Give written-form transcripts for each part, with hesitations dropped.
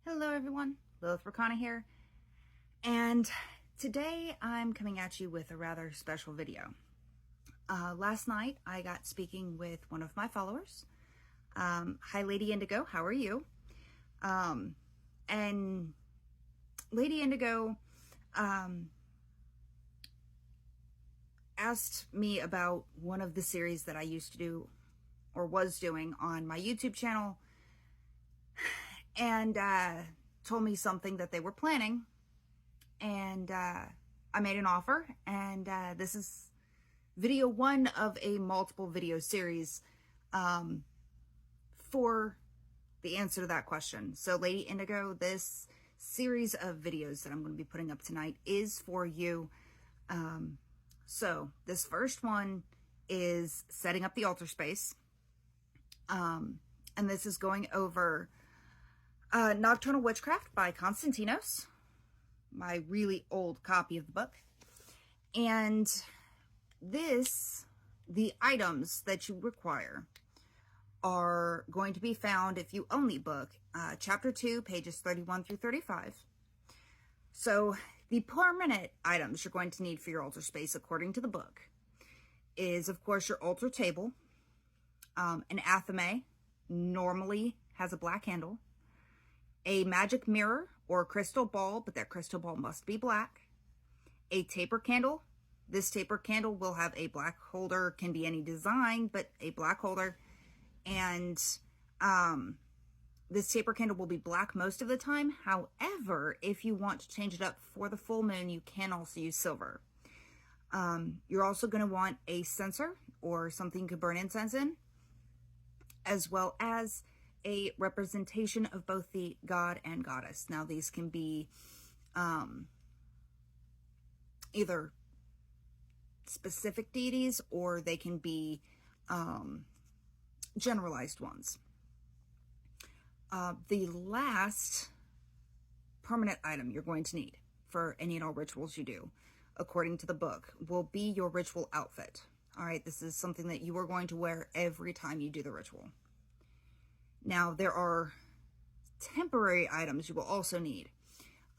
Hello everyone, Lilith Rokana here, and today I'm coming at you with a rather special video. Last night I got speaking with one of my followers. Hi Lady Indigo, how are you? And Lady Indigo asked me about one of the series that I used to do or was doing on my YouTube channel, and told me something that they were planning, and I made an offer, and this is video one of a multiple video series for the answer to that question. So Lady Indigo, this series of videos that I'm going to be putting up tonight is for you. So this first one is setting up the altar space, and this is going over Nocturnal Witchcraft by Konstantinos, my really old copy of the book. And the items that you require are going to be found if you own the book, chapter 2, pages 31 through 35. So the permanent items you're going to need for your altar space, according to the book, is, of course, your altar table. An athame normally has a black handle. A magic mirror or crystal ball, but that crystal ball must be black. A taper candle. This taper candle will have a black holder, can be any design, but a black holder. And this taper candle will be black most of the time. However, if you want to change it up for the full moon, you can also use silver. You're also going to want a censer or something you could burn incense in, as well as a representation of both the god and goddess. Now, these can be either specific deities or they can be generalized ones. The last permanent item you're going to need for any and all rituals you do, according to the book, will be your ritual outfit. All right, this is something that you are going to wear every time you do the ritual. Now, there are temporary items you will also need,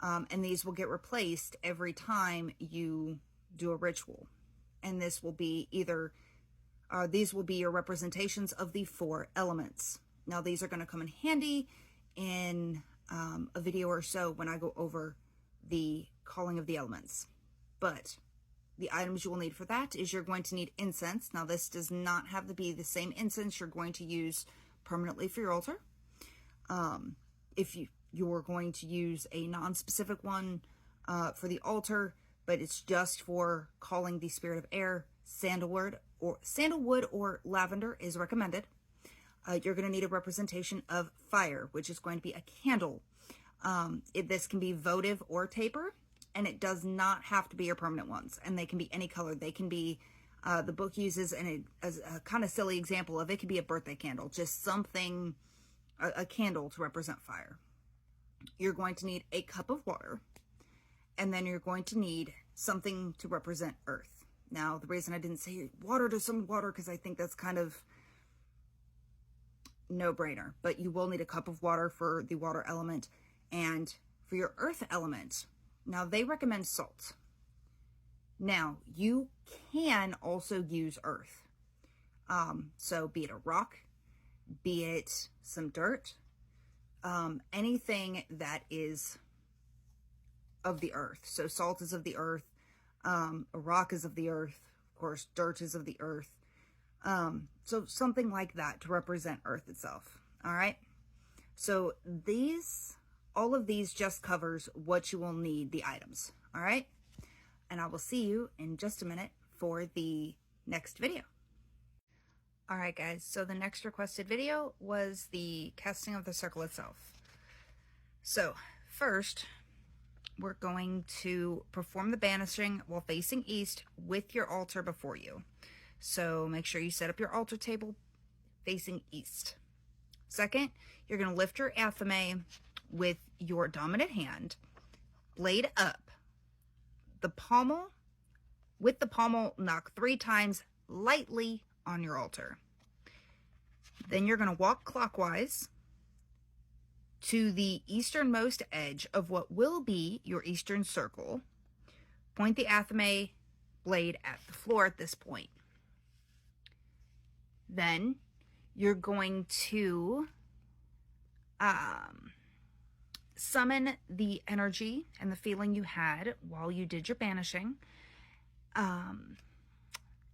and these will get replaced every time you do a ritual. And this will be either, these will be your representations of the 4 elements. Now, these are going to come in handy in a video or so when I go over the calling of the elements. But the items you will need for that is you're going to need incense. Now, this does not have to be the same incense you're going to use permanently for your altar. If you're going to use a non-specific one for the altar, but it's just for calling the spirit of air, sandalwood or lavender is recommended. You're going to need a representation of fire, which is going to be a candle. This can be votive or taper, and it does not have to be your permanent ones, and they can be any color. They can be the book uses as a kind of silly example of it could be a birthday candle, just something, a candle to represent fire. You're going to need a cup of water, and then you're going to need something to represent earth. Now, the reason I didn't say water to summon water, because I think that's kind of no-brainer, but you will need a cup of water for the water element. And for your earth element, now they recommend salt. Now, you can also use earth. So be it a rock, be it some dirt, anything that is of the earth. So salt is of the earth, a rock is of the earth, of course, dirt is of the earth. So something like that to represent earth itself. All right. So all of these just covers what you will need, the items. All right. And I will see you in just a minute for the next video. All right, guys. So the next requested video was the casting of the circle itself. So first, we're going to perform the banishing while facing east with your altar before you. So make sure you set up your altar table facing east. Second, you're going to lift your athame with your dominant hand, blade up. The pommel, with the pommel, knock 3 times lightly on your altar. Then you're going to walk clockwise to the easternmost edge of what will be your eastern circle. Point the athame blade at the floor at this point. Then you're going to summon the energy and the feeling you had while you did your banishing. And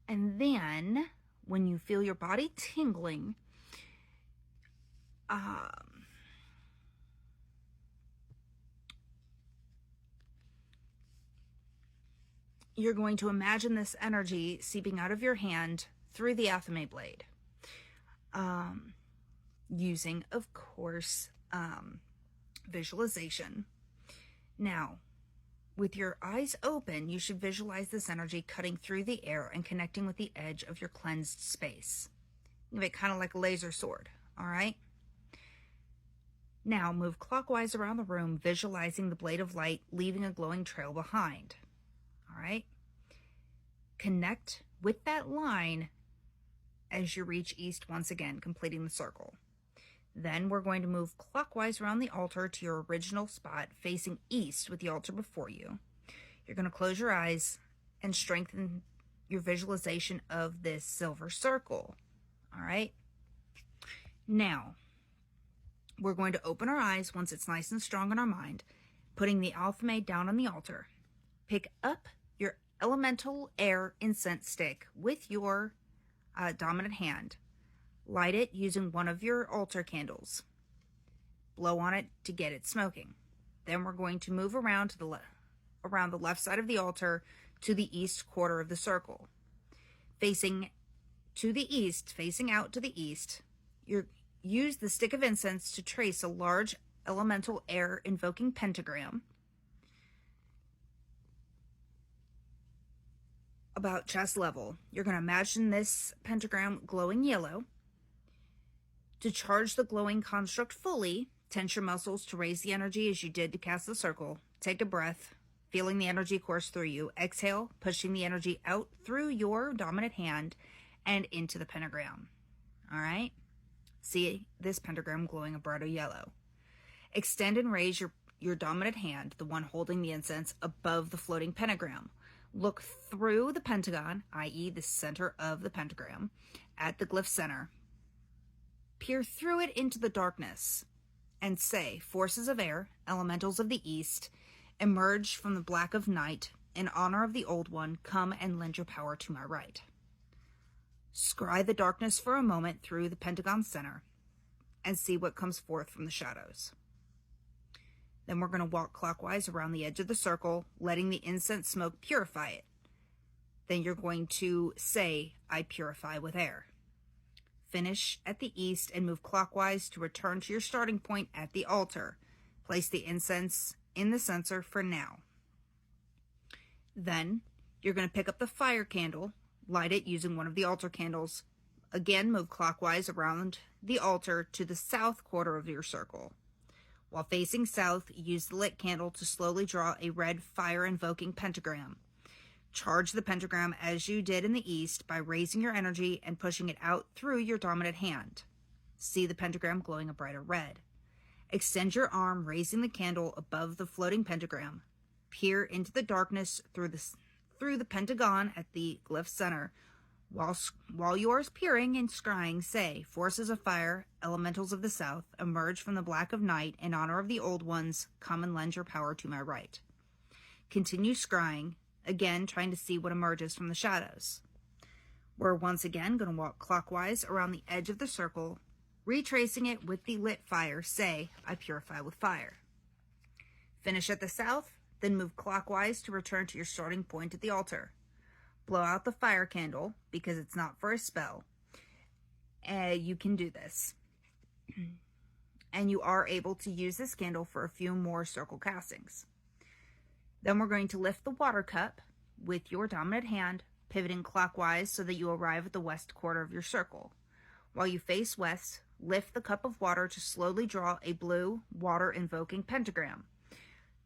then when you feel your body tingling, you're going to imagine this energy seeping out of your hand through the athame blade. Using, of course, visualization. Now, with your eyes open, you should visualize this energy cutting through the air and connecting with the edge of your cleansed space. Think of it kind of like a laser sword, all right? Now, move clockwise around the room, visualizing the blade of light leaving a glowing trail behind, all right? Connect with that line as you reach east once again, completing the circle. Then we're going to move clockwise around the altar to your original spot, facing east with the altar before you. You're going to close your eyes and strengthen your visualization of this silver circle. All right? Now, we're going to open our eyes once it's nice and strong in our mind, putting the athame down on the altar. Pick up your elemental air incense stick with your dominant hand. Light it using one of your altar candles. Blow on it to get it smoking. Then we're going to move around to around the left side of the altar to the east quarter of the circle. Facing to the east, facing out to the east, use the stick of incense to trace a large elemental air invoking pentagram about chest level. You're going to imagine this pentagram glowing yellow. To charge the glowing construct fully, tense your muscles to raise the energy as you did to cast the circle. Take a breath, feeling the energy course through you. Exhale, pushing the energy out through your dominant hand and into the pentagram. All right? See this pentagram glowing a brighter yellow. Extend and raise your dominant hand, the one holding the incense, above the floating pentagram. Look through the pentagon, i.e. the center of the pentagram, at the glyph center. Peer through it into the darkness and say, forces of air, elementals of the east, emerge from the black of night. In honor of the old one, come and lend your power to my right. Scry the darkness for a moment through the pentagon center and see what comes forth from the shadows. Then we're going to walk clockwise around the edge of the circle, letting the incense smoke purify it. Then you're going to say, I purify with air. Finish at the east and move clockwise to return to your starting point at the altar. Place the incense in the censer for now. Then you're going to pick up the fire candle, light it using one of the altar candles. Again, move clockwise around the altar to the south quarter of your circle. While facing south, use the lit candle to slowly draw a red fire-invoking pentagram. Charge the pentagram as you did in the east by raising your energy and pushing it out through your dominant hand. See the pentagram glowing a brighter red. Extend your arm, raising the candle above the floating pentagram. Peer into the darkness through the pentagon at the glyph center. While you are peering and scrying, say, forces of fire, elementals of the south, emerge from the black of night. In honor of the old ones, come and lend your power to my right. Continue scrying, again trying to see what emerges from the shadows. We're once again going to walk clockwise around the edge of the circle, retracing it with the lit fire. Say, I purify with fire. Finish at the south, then move clockwise to return to your starting point at the altar. Blow out the fire candle, because it's not for a spell. You can do this. And you are able to use this candle for a few more circle castings. Then we're going to lift the water cup with your dominant hand, pivoting clockwise so that you arrive at the west quarter of your circle. While you face west, lift the cup of water to slowly draw a blue water-invoking pentagram.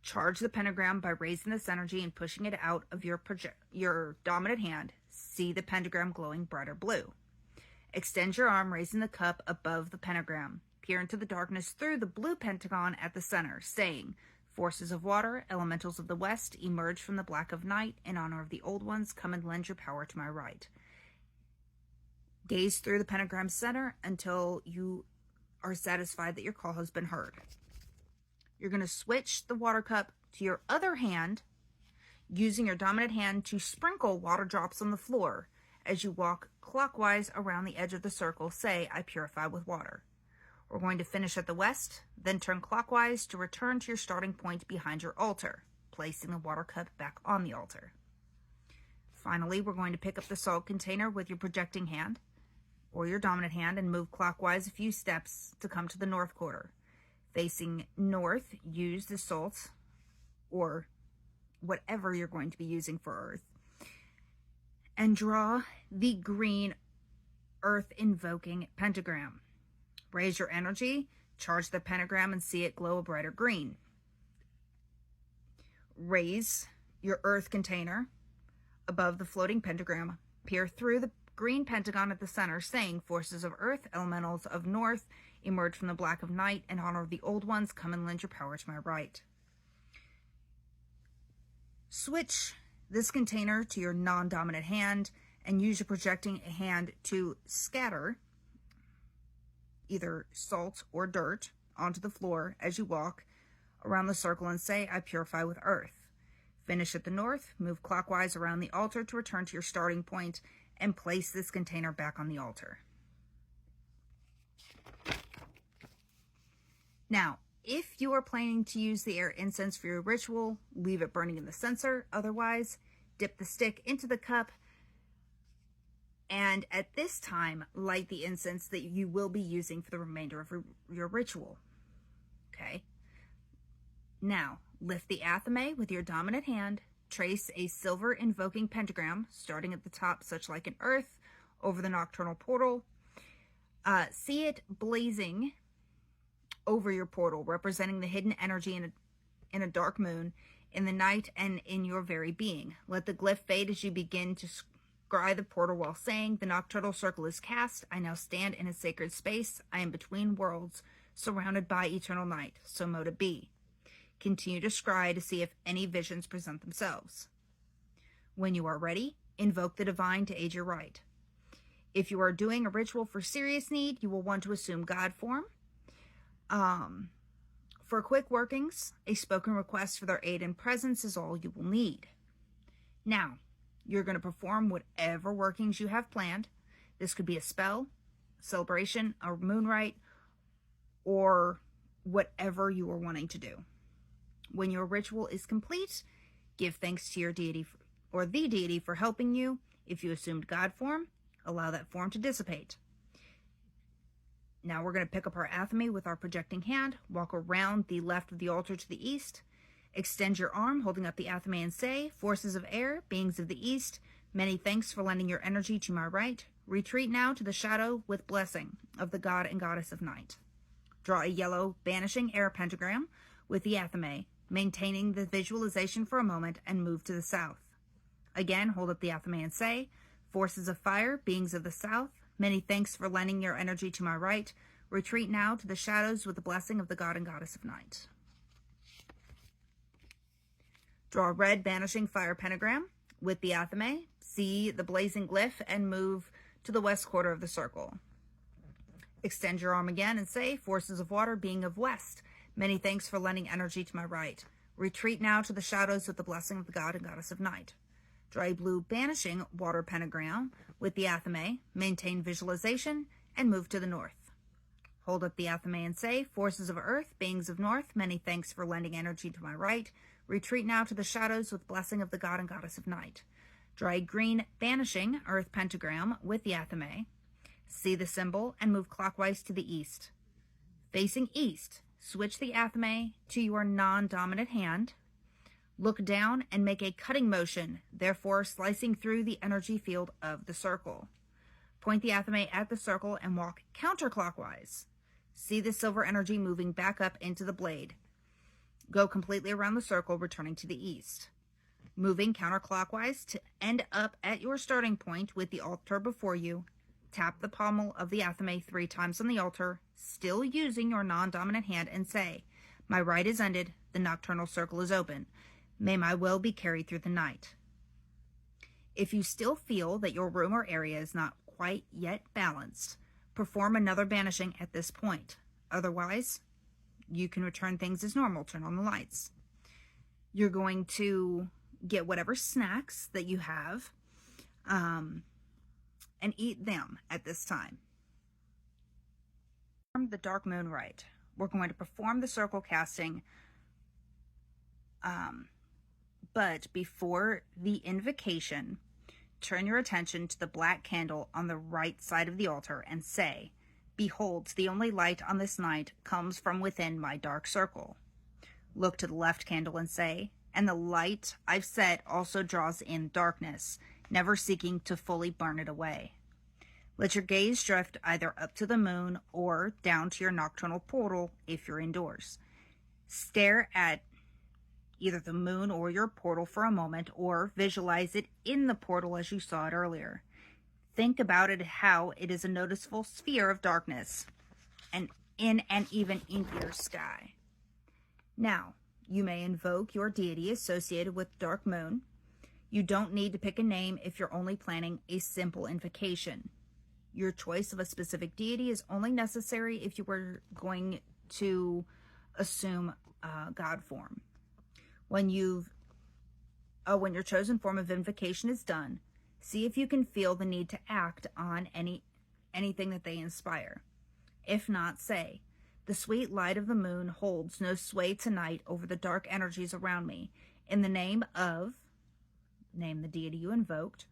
Charge the pentagram by raising this energy and pushing it out of your dominant hand. See the pentagram glowing brighter blue. Extend your arm, raising the cup above the pentagram. peer into the darkness through the blue pentagon at the center, saying, "Forces of water, elementals of the west, emerge from the black of night. In honor of the old ones, come and lend your power to my right." Gaze through the pentagram's center until you are satisfied that your call has been heard. You're going to switch the water cup to your other hand, using your dominant hand to sprinkle water drops on the floor. As you walk clockwise around the edge of the circle, say, "I purify with water." We're going to finish at the west, then turn clockwise to return to your starting point behind your altar, placing the water cup back on the altar. Finally, we're going to pick up the salt container with your projecting hand or your dominant hand and move clockwise a few steps to come to the north quarter. Facing north, use the salt or whatever you're going to be using for earth and draw the green earth invoking pentagram. Raise your energy, charge the pentagram, and see it glow a brighter green. Raise your earth container above the floating pentagram. Peer through the green pentagon at the center, saying, "Forces of earth, elementals of north, emerge from the black of night. In honor of the old ones, come and lend your power to my right." Switch this container to your non-dominant hand and use your projecting hand to scatter either salt or dirt onto the floor as you walk around the circle and say, "I purify with earth." Finish at the north, move clockwise around the altar to return to your starting point and place this container back on the altar. Now, if you are planning to use the air incense for your ritual, leave it burning in the censer. Otherwise, dip the stick into the cup and at this time, light the incense that you will be using for the remainder of your ritual. Okay? Now, lift the athame with your dominant hand, trace a silver invoking pentagram, starting at the top, such like an earth, over the nocturnal portal. See it blazing over your portal, representing the hidden energy in a dark moon, in the night, and in your very being. Let the glyph fade as you begin to scry the portal while saying, "The nocturnal circle is cast. I now stand in a sacred space. I am between worlds, surrounded by eternal night. So mote it be." Continue to scry to see if any visions present themselves. When you are ready, invoke the divine to aid your right. If you are doing a ritual for serious need, you will want to assume God form. For quick workings, a spoken request for their aid and presence is all you will need. Now, you're going to perform whatever workings you have planned. This could be a spell, celebration, a moonrite, or whatever you are wanting to do. When your ritual is complete, give thanks to your deity or the deity for helping you. If you assumed God form, allow that form to dissipate. Now we're going to pick up our athame with our projecting hand, walk around the left of the altar to the east, extend your arm holding up the athame and say, "Forces of air, beings of the east, many thanks for lending your energy to my right. Retreat now to the shadow with blessing of the god and goddess of night." Draw a yellow banishing air pentagram with the athame, maintaining the visualization for a moment, and move to the south. Again, hold up the athame and say, "Forces of fire, beings of the south, many thanks for lending your energy to my right. Retreat now to the shadows with the blessing of the god and goddess of night." Draw a red banishing fire pentagram with the athame, see the blazing glyph, and move to the west quarter of the circle. Extend your arm again and say, "Forces of water, being of west, many thanks for lending energy to my right. Retreat now to the shadows with the blessing of the god and goddess of night." Draw a blue banishing water pentagram with the athame, maintain visualization, and move to the north. Hold up the athame and say, "Forces of earth, beings of north, many thanks for lending energy to my right. Retreat now to the shadows with blessing of the god and goddess of night." Draw a green banishing earth pentagram with the athame, see the symbol, and move clockwise to the east. Facing east, switch the athame to your non-dominant hand. Look down and make a cutting motion, therefore slicing through the energy field of the circle. Point the athame at the circle and walk counterclockwise. See the silver energy moving back up into the blade. Go completely around the circle, returning to the east. Moving counterclockwise to end up at your starting point with the altar before you, Tap the pommel of the athame 3 times on the altar, still using your non-dominant hand, and say, "My rite is ended, the nocturnal circle is open. May my will be carried through the night." If you still feel that your room or area is not quite yet balanced, perform another banishing at this point. Otherwise, you can return things as normal, turn on the lights. You're going to get whatever snacks that you have and eat them at this time. The dark moon rite. We're going to perform the circle casting, but before the invocation, turn your attention to the black candle on the right side of the altar and say, "Behold, the only light on this night comes from within my dark circle." Look to the left candle and say, "And the light I've set also draws in darkness, never seeking to fully burn it away." Let your gaze drift either up to the moon or down to your nocturnal portal if you're indoors. Stare at either the moon or your portal for a moment, or visualize it in the portal as you saw it earlier. Think about it how it is a noticeable sphere of darkness and in an even inkier sky. Now, you may invoke your deity associated with dark moon. You don't need to pick a name if you're only planning a simple invocation. Your choice of a specific deity is only necessary if you were going to assume God form. When your chosen form of invocation is done, see if you can feel the need to act on anything that they inspire. If not, say, "The sweet light of the moon holds no sway tonight over the dark energies around me. In the name of," name the deity you invoked,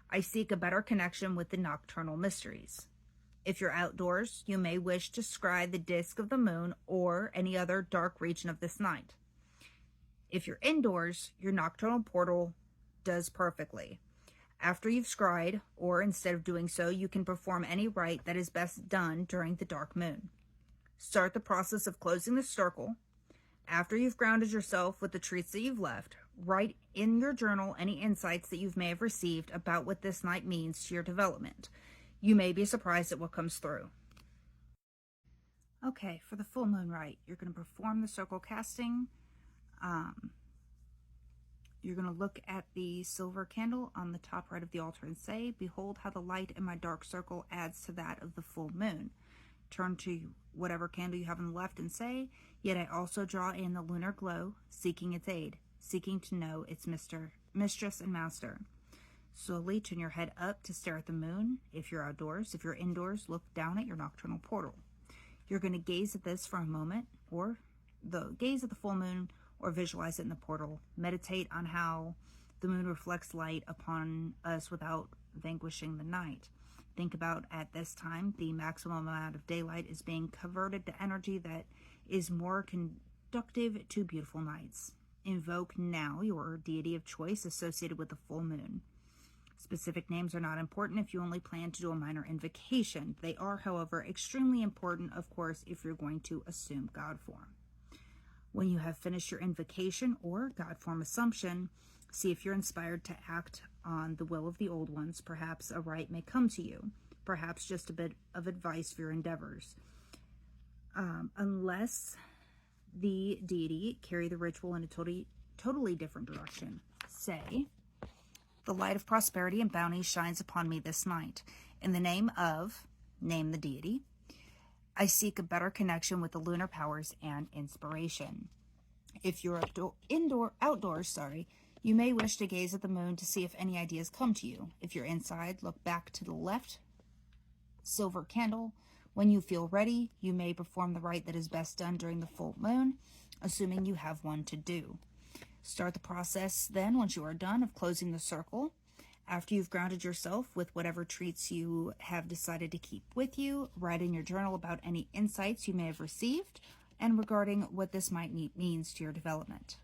"I seek a better connection with the nocturnal mysteries." If you're outdoors, you may wish to scry the disk of the moon or any other dark region of this night. If you're indoors, your nocturnal portal does perfectly. After you've scryed, or instead of doing so, you can perform any rite that is best done during the dark moon. Start the process of closing the circle. After you've grounded yourself with the treats that you've left, write in your journal any insights that you may have received about what this night means to your development. You may be surprised at what comes through. Okay, for the full moon rite, you're going to perform the circle casting. You're going to look at the silver candle on the top right of the altar and say, "Behold how the light in my dark circle adds to that of the full moon." Turn to whatever candle you have on the left and say, "Yet I also draw in the lunar glow, seeking its aid, seeking to know its mistress and master." Slowly turn your head up to stare at the moon. If you're outdoors, if you're indoors, look down at your nocturnal portal. You're going to gaze at this for a moment, or gaze at the full moon, or visualize it in the portal. Meditate on how the moon reflects light upon us without vanquishing the night. Think about, at this time, the maximum amount of daylight is being converted to energy that is more conducive to beautiful nights. Invoke now your deity of choice associated with the full moon. Specific names are not important if you only plan to do a minor invocation. They are, however, extremely important, of course, if you're going to assume God form. When you have finished your invocation or God form assumption, see if you're inspired to act on the will of the old ones. Perhaps a rite may come to you. Perhaps just a bit of advice for your endeavors. Unless the deity carry the ritual in a totally different direction. Say, "The light of prosperity and bounty shines upon me this night. In the name of," name the deity, "I seek a better connection with the lunar powers and inspiration." If you're outdoors, you may wish to gaze at the moon to see if any ideas come to you. If you're inside, look back to the left silver candle. When you feel ready, you may perform the rite that is best done during the full moon, assuming you have one to do. Start the process then, once you are done, of closing the circle. After you've grounded yourself with whatever treats you have decided to keep with you, write in your journal about any insights you may have received and regarding what this might means to your development.